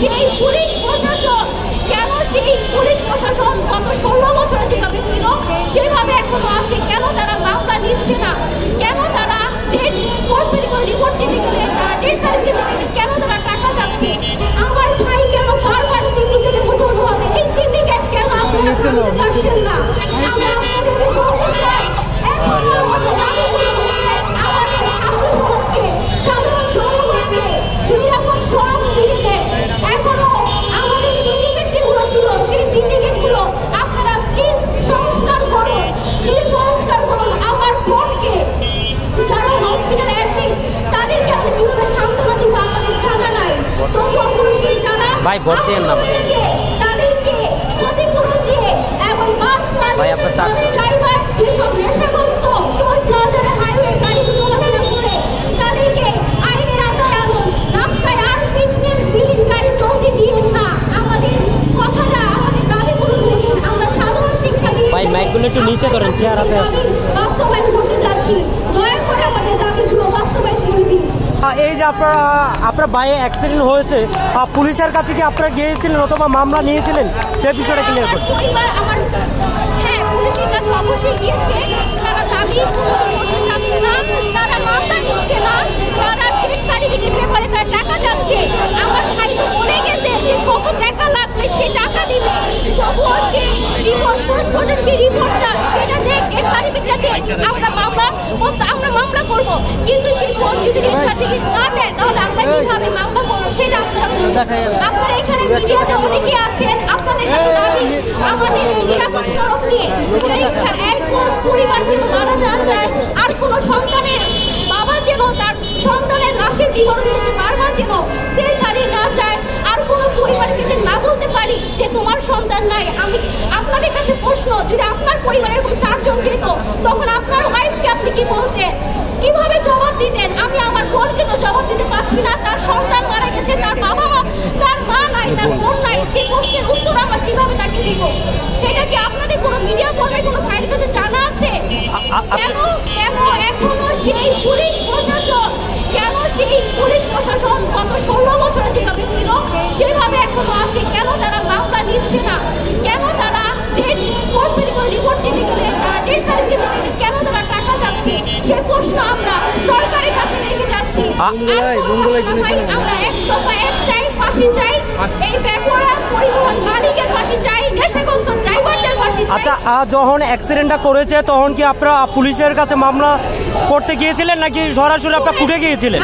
সেই পুলিশ প্রশাসন গত 16 বছরে যেভাবে ছিল সেভাবে এখনো আছে। কেন তারা মামলা নিচ্ছে না? কেন তারা রিপোর্ট চিঠি গেলে তারা ডেথ সার্টিফিকেট চিঠি গেলে কেন তারা টাকা চাচ্ছে? আমার ভাই কেন বারবার সিন্ডিকেটের মুঠোনো হবে? এই সিন্ডিকেট কেন আপনারা বুঝতে পারছেন না? আমরা আপনাদেরকে বলতে চাই, আমাদের ছাত্র সমাজকে, সাধারণ জনগণকে সুনিরাপদ সড়ক ফিরিয়ে দেন। এখনো আমাদের সিন্ডিকেট যেগুলো ছিল সেই সিন্ডিকেটগুলো আপনারা প্লিজ সংস্কার করুন, আমার বোনকে যারা হসপিটালে অ্যাডমিট তাদেরকে আপনি কিভাবে সান্ত্বনা দিবেন আমাদের জানা নাই। তবুও পুলিশের যারা ভাই ভোট দেন না তাদেরকে ক্ষতিপূরণ দিয়ে এবং বাস ড্রাইভার যেসব নেশাগ্রস্ত টোল প্লাজারে হাইওয়ে গাড়ি চলাফেরা করে তাদেরকে আইনের আওতায় আনুন। রাস্তায় আর ফিটনেসবিহীন গাড়ি চলতে দিন না। আমাদের কথাটা, আমাদের দাবিগুলো শুনুন। আমরা সাধারণ শিক্ষার্থী ভাই মাইকগুলো একটু নিচে করেন, চেয়ার হাতে বাস্তবায়ন করতে যাচ্ছি। দয়া করে আমাদের দাবিগুলো বাস্তবায়ন করে দিন। এই যে আপনার বাইরে অ্যাক্সিডেন্ট হয়েছে, পুলিশের কাছে কি আপনারা গিয়েছিলেন অথবা মামলা নিয়েছিলেন? সেই বিষয়টা ক্লিয়ার করুন। হ্যাঁ, পুলিশের কাছে অবশ্যই গিয়েছে। তারা দাবি করতে চাচ্ছে না, তারা মামলা নিচ্ছে না, তারা ডেথ সার্টিফিকেট ব্যাপারে তারা টাকা চাচ্ছে। আমার ভাই তো বলে গেছে যে কত টাকা লাগবে সে টাকা দিবে, তবুও সে রিপোর্ট যে রিপোর্টটা সেটা দেখ, ডেথ সার্টিফিকেটটা দেখ, আমরা মামলা করব। কিন্তু সেই পথ যদি ডেথ সার্টিফিকেট না দেয় তাহলে আমরা কিভাবে মামলা করবো সেটা আপনারা এখানে মিডিয়াতে অনেকে আছেন, আপনাদের কাছে দাবি আমাদের নিরাপদ সড়ক নিয়ে একজন পরিবার যেন মারা না যায়, আর কোনো সন্তানের বাবা যেন তার সন্তানের লাশের বিবরণ এসে বারবার যেন সে হারিয়ে না যায়, আর কোনো পরিবারকে যে না বলতে পারি যে তোমার সন্তান নাই। আমি আপনাদের কাছে প্রশ্ন, যদি আপনার পরিবারে এরকম 4 জন যেত তখন আপনার ওয়াইফকে আপনি কি বলতেন? কিভাবে জবাব দিতেন? আমি আমার বোনকে তো জবাব দিতে পারছি না, তার সন্তান মারা গেছে, তার বাবা মা, তার মা নাই, তার বোন নাই, সেই প্রশ্নের উত্তর আমরা কিভাবে তাকে দিব? সেটা কি আপনাদের কোনো মিডিয়া কর্মীর কোনো ভাইয়ের কাছে জানা আছে? কেন এখনো সেই পুলিশ প্রশাসন গত 16 বছরে যেভাবে ছিল সেভাবে এখনো আছে? কেন তারা মামলা নিচ্ছে না? কেন তারা রিপোর্ট চিঠি গেলে তারা ডেথ সার্টিফিকেট চিঠি গেলে কেন তারা টাকা চাচ্ছে? সে প্রশ্ন আমরা সরকারের কাছে রেখে যাচ্ছি। আমরা এক দফা এক চাই, ফাঁসি চাই, এই বেপরোয়া পরিবহন মালিকের ফাঁসি চাই, নেশাগ্রস্ত ড্রাইভারদের ফাঁসি চাই। আচ্ছা, যখন অ্যাক্সিডেন্টটা করেছে তখন কি আপনারা পুলিশের কাছে মামলা করতে গিয়েছিলেন নাকি সরাসরি আপনারা কোর্টে গিয়েছিলেন?